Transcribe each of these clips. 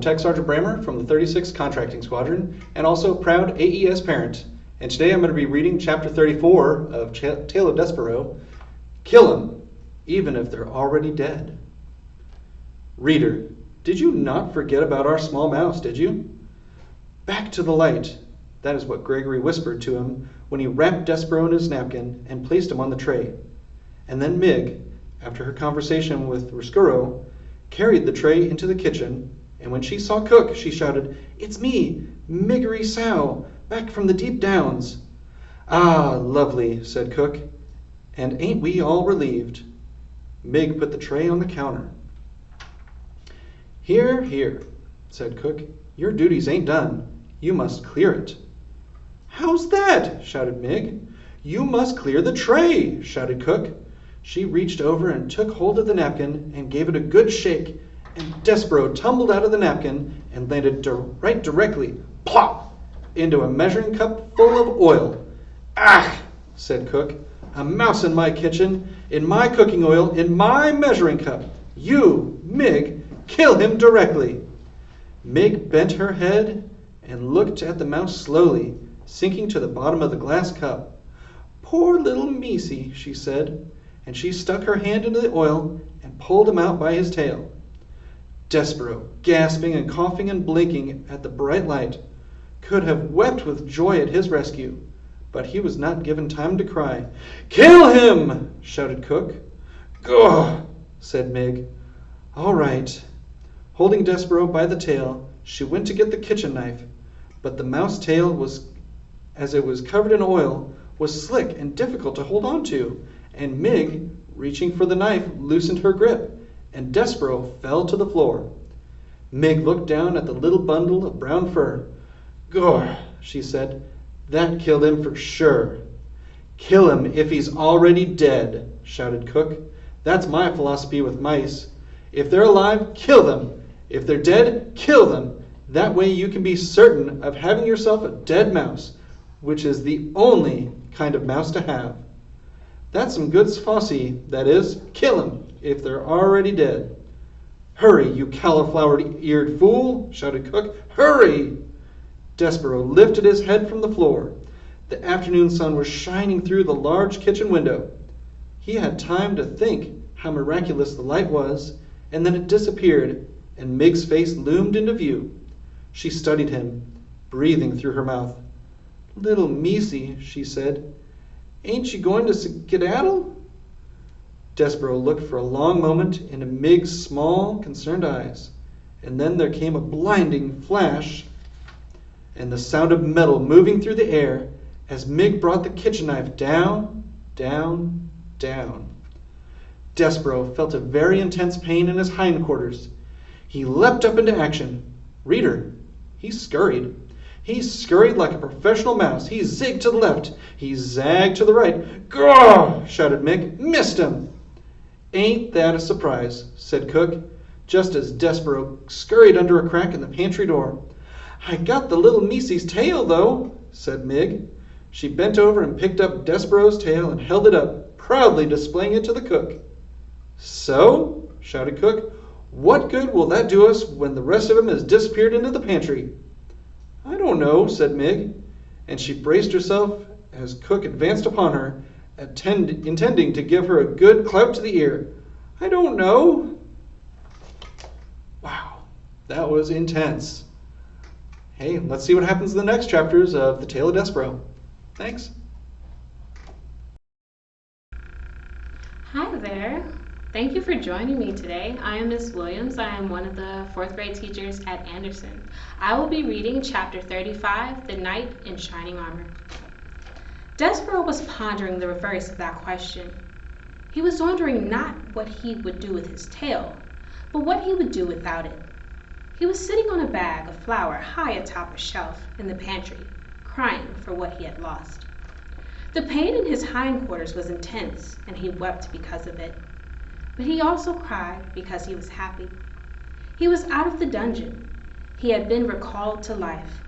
Tech Sergeant Bramer from the 36th Contracting Squadron, and also proud AES parent. And today I'm going to be reading Chapter 34 of Tale of Despereaux, Kill 'em, even if they're already dead. Reader, did you not forget about our small mouse, did you? Back to the light. That is what Gregory whispered to him when he wrapped Despereaux in his napkin and placed him on the tray. And then Mig, after her conversation with Despereaux, carried the tray into the kitchen, and when she saw Cook, she shouted, "It's me, Miggery Sow, back from the deep downs." "Ah, lovely," said Cook, "and ain't we all relieved?" Mig put the tray on the counter. "Here, here," said Cook, "your duties ain't done. You must clear it." "How's that?" shouted Mig. "You must clear the tray," shouted Cook. She reached over and took hold of the napkin and gave it a good shake, and Despereaux tumbled out of the napkin and landed directly, plop, into a measuring cup full of oil. "Ah!" said Cook. "A mouse in my kitchen, in my cooking oil, in my measuring cup. You, Mig, kill him directly." Mig bent her head and looked at the mouse slowly, sinking to the bottom of the glass cup. "Poor little Meesy," she said, and she stuck her hand into the oil and pulled him out by his tail. Despereaux, gasping and coughing and blinking at the bright light, could have wept with joy at his rescue, but he was not given time to cry. "Kill him!" shouted Cook. "Gah!" said Mig. "All right." Holding Despereaux by the tail, she went to get the kitchen knife, but the mouse tail as it was covered in oil, was slick and difficult to hold on to, and Mig, reaching for the knife, loosened her grip, and Despereaux fell to the floor. Mig looked down at the little bundle of brown fur. "Gah," she said, "that killed him for sure." "Kill him if he's already dead," shouted Cook. "That's my philosophy with mice. If they're alive, kill them. If they're dead, kill them. That way you can be certain of having yourself a dead mouse, which is the only kind of mouse to have. That's some good saucy, that is. Kill 'em if they're already dead." "Hurry, you cauliflower-eared fool," shouted Cook. "Hurry!" Despereaux lifted his head from the floor. The afternoon sun was shining through the large kitchen window. He had time to think how miraculous the light was, and then it disappeared, and Mig's face loomed into view. She studied him, breathing through her mouth. "Little Meesy," she said, "ain't you going to skedaddle?" Despereaux looked for a long moment into Mig's small, concerned eyes, and then there came a blinding flash and the sound of metal moving through the air as Mig brought the kitchen knife down, down, down. Despereaux felt a very intense pain in his hindquarters. He leapt up into action. Reader, he scurried. He scurried like a professional mouse. He zigged to the left. He zagged to the right. "Grrr!" shouted Mig. "Missed him!" "Ain't that a surprise?" said Cook, just as Despereaux scurried under a crack in the pantry door. "I got the little Meesy's tail, though," said Mig. She bent over and picked up Despereaux's tail and held it up, proudly displaying it to the cook. "So?" shouted Cook. "What good will that do us when the rest of him has disappeared into the pantry?" "I don't know," said Mig, and she braced herself as Cook advanced upon her, intending to give her a good clout to the ear. "I don't know." Wow, that was intense. Hey, let's see what happens in the next chapters of The Tale of Despereaux. Thanks. Hi there. Thank you for joining me today. I am Miss Williams. I am one of the 4th grade teachers at Anderson. I will be reading Chapter 35, The Knight in Shining Armor. Despereaux was pondering the reverse of that question. He was wondering not what he would do with his tail, but what he would do without it. He was sitting on a bag of flour high atop a shelf in the pantry, crying for what he had lost. The pain in his hindquarters was intense, and he wept because of it. But he also cried because he was happy. He was out of the dungeon. He had been recalled to life.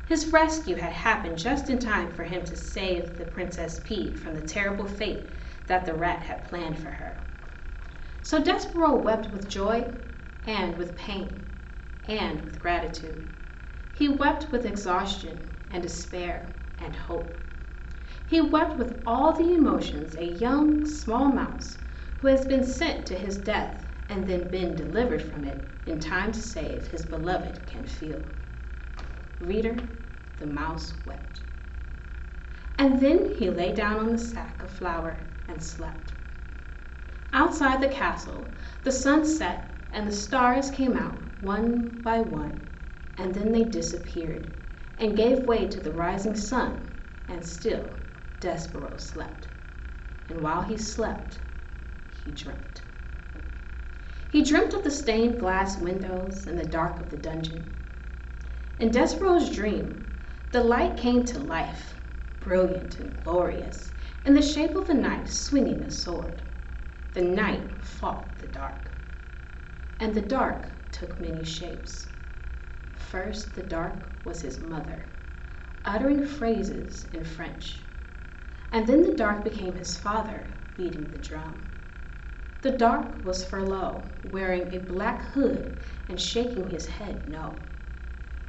His rescue had happened just in time for him to save the Princess Pete from the terrible fate that the rat had planned for her. So Despereaux wept with joy and with pain. and with gratitude. He wept with exhaustion and despair and hope. He wept with all the emotions a young, small mouse who has been sent to his death and then been delivered from it in time to save his beloved can feel. Reader, the mouse wept. And then he lay down on the sack of flour and slept. Outside the castle, the sun set and the stars came out one by one, and then they disappeared and gave way to the rising sun, and still Despereaux slept. And while he slept, he dreamt. He dreamt of the stained glass windows and the dark of the dungeon. In Despereaux's dream, the light came to life, brilliant and glorious, in the shape of a knight swinging a sword. The knight fought the dark, and the dark took many shapes. First, the dark was his mother, uttering phrases in French, and then the dark became his father, beating the drum. The dark was Furlough, wearing a black hood and shaking his head no.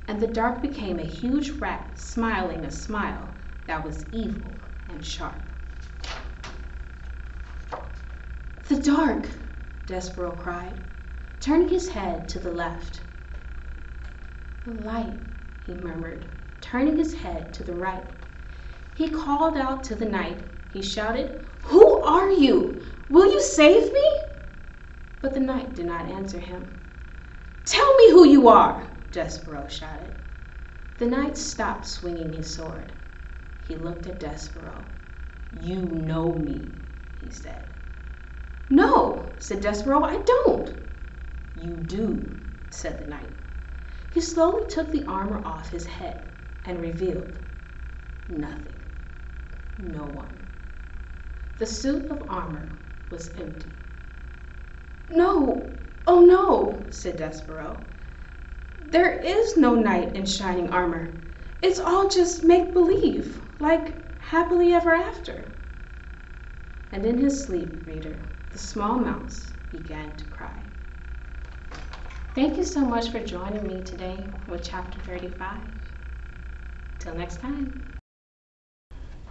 And the dark became a huge rat, smiling a smile that was evil and sharp. The dark, Despereaux cried, turning his head to the left. The light, he murmured, turning his head to the right. He called out to the night. He shouted, "Who are you? Will you save me?" But the night did not answer him. "Tell me who you are," Despereaux shouted. The knight stopped swinging his sword. He looked at Despereaux. "You know me," he said. "No," said Despereaux, "I don't." "You do," said the knight. He slowly took the armor off his head and revealed nothing, no one. The suit of armor was empty. "No, oh no," said Despereaux. "There is no knight in shining armor. It's all just make-believe, like happily ever after." And in his sleep, reader, the small mouse began to cry. Thank you so much for joining me today with Chapter 35. Till next time.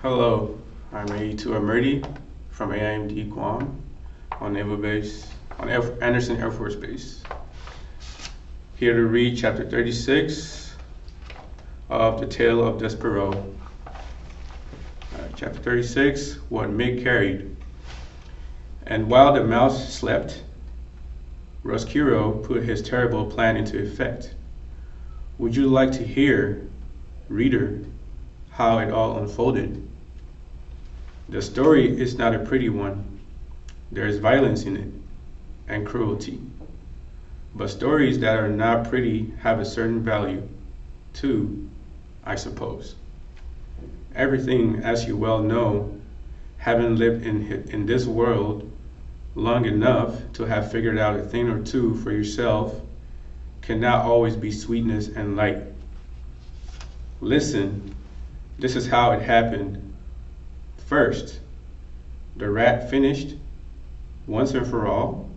Hello, I'm A2 Amerdi from AIMD Guam on Naval Base, on Anderson Air Force Base. Here to read Chapter 36 of The Tale of Despereaux. Chapter 36, What Mig Carried. And while the mouse slept, Roscuro put his terrible plan into effect. Would you like to hear, reader, how it all unfolded? The story is not a pretty one. There is violence in it, and cruelty. But stories that are not pretty have a certain value, too, I suppose. Everything, as you well know, having lived in this world long enough to have figured out a thing or two for yourself, cannot always be sweetness and light. Listen, this is how it happened. First, the rat finished, once and for all,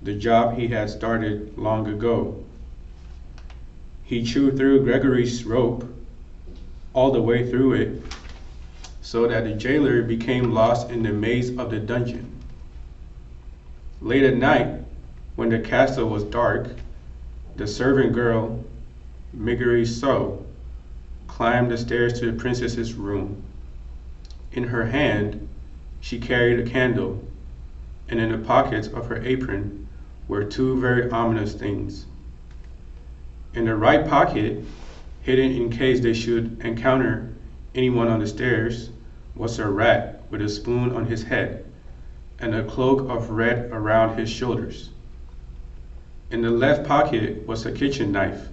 the job he had started long ago. He chewed through Gregory's rope, all the way through it, so that the jailer became lost in the maze of the dungeon. Late at night, when the castle was dark, the servant girl, Despereaux, climbed the stairs to the princess's room. In her hand, she carried a candle, and in the pockets of her apron were two very ominous things. In the right pocket, hidden in case they should encounter anyone on the stairs, was a rat with a spoon on his head and a cloak of red around his shoulders. In the left pocket was a kitchen knife,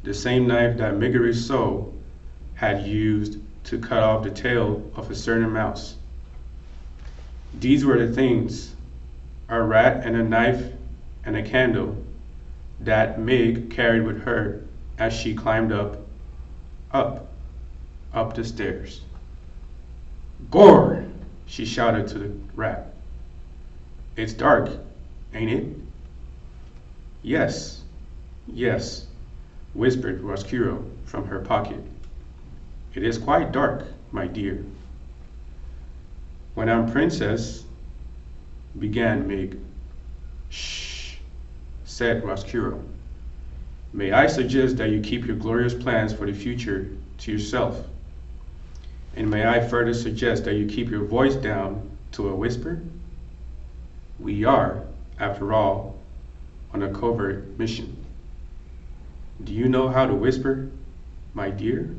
the same knife that Despereaux had used to cut off the tail of a certain mouse. These were the things, a rat and a knife and a candle, that Mig carried with her as she climbed up the stairs. "Gore!" she shouted to the rat. "It's dark, ain't it?" "Yes, Yes, whispered Roscuro from her pocket. It is quite dark, my dear. When I'm princess, began Mig. Shh, said Roscuro. May I suggest that you keep your glorious plans for the future to yourself? And may I further suggest that you keep your voice down to a whisper? We are, after all, on a covert mission. Do you know how to whisper, my dear?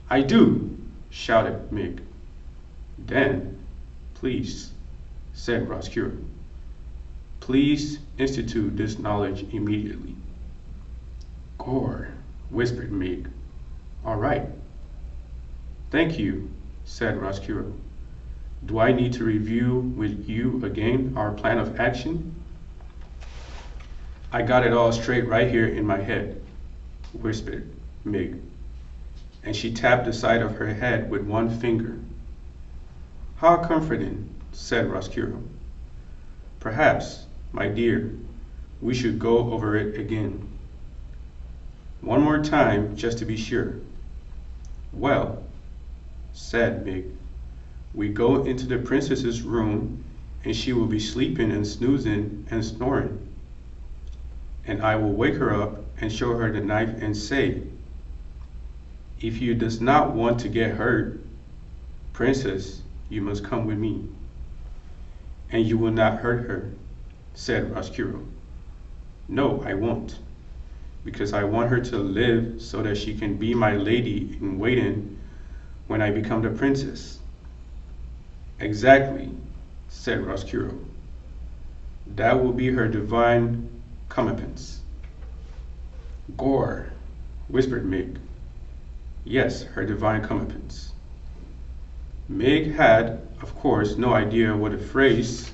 I do, shouted Mig. Then, please, said Roscuro, please institute this knowledge immediately. Gore, whispered Mig. All right. Thank you, said Roscuro. Do I need to review with you again our plan of action? I got it all straight right here in my head, whispered Mig, and she tapped the side of her head with one finger. How comforting, said Roscuro. Perhaps, my dear, we should go over it again. One more time, just to be sure. Well, said Mig, we go into the princess's room, and she will be sleeping and snoozing and snoring. And I will wake her up and show her the knife and say, if you does not want to get hurt, princess, you must come with me. And you will not hurt her, said Roscuro. No, I won't, because I want her to live so that she can be my lady in waiting when I become the princess. Exactly, said Roscuro. That will be her divine comeuppance. Gore, whispered Mig. Yes, her divine comeuppance. Mig had, of course, no idea what the phrase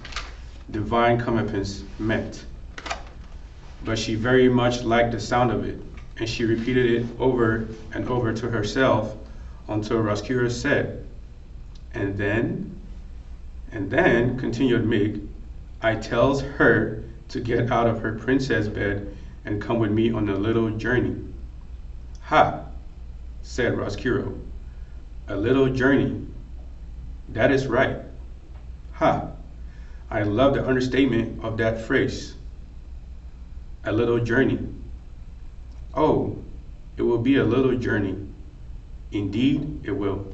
divine comeuppance meant, but she very much liked the sound of it, and she repeated it over and over to herself until Roscuro said, and then, continued Mig, I tells her to get out of her princess bed and come with me on a little journey. Ha, said Roscuro, a little journey. That is right. Ha, I love the understatement of that phrase. A little journey. Oh, it will be a little journey. Indeed, it will.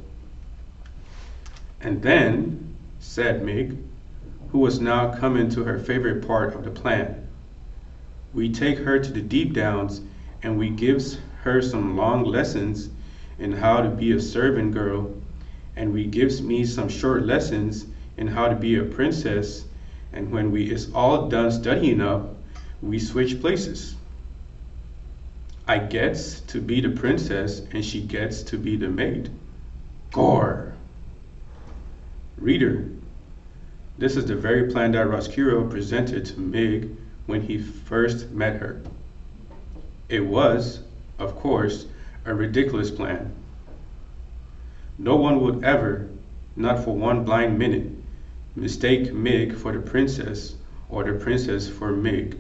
And then, said Mig, who was now coming to her favorite part of the plan, we take her to the deep downs and we gives her some long lessons in how to be a servant girl, and we gives me some short lessons in how to be a princess, and when we is all done studying up, we switch places. I gets to be the princess and she gets to be the maid. Gore. Reader, this is the very plan that Roscuro presented to Mig when he first met her. It was, of course, a ridiculous plan. No one would ever, not for one blind minute, mistake Mig for the princess or the princess for Mig.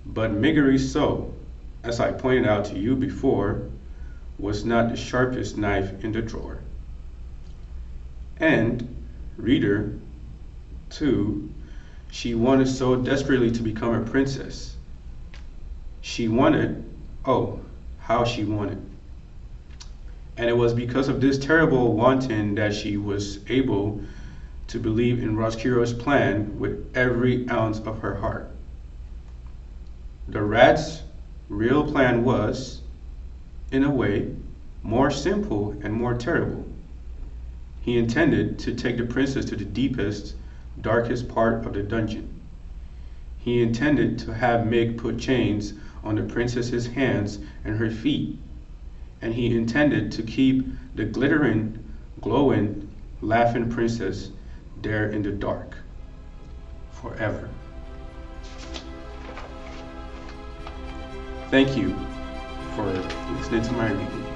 But Miggery So, as I pointed out to you before, was not the sharpest knife in the drawer. And, reader, too, she wanted so desperately to become a princess. She wanted, oh, how she wanted. And it was because of this terrible wanting that she was able to believe in Roscuro's plan with every ounce of her heart. The rat's real plan was, in a way, more simple and more terrible. He intended to take the princess to the deepest, darkest part of the dungeon. He intended to have Mig put chains on the princess's hands and her feet, and he intended to keep the glittering, glowing, laughing princess there in the dark forever. Thank you for listening to my reading.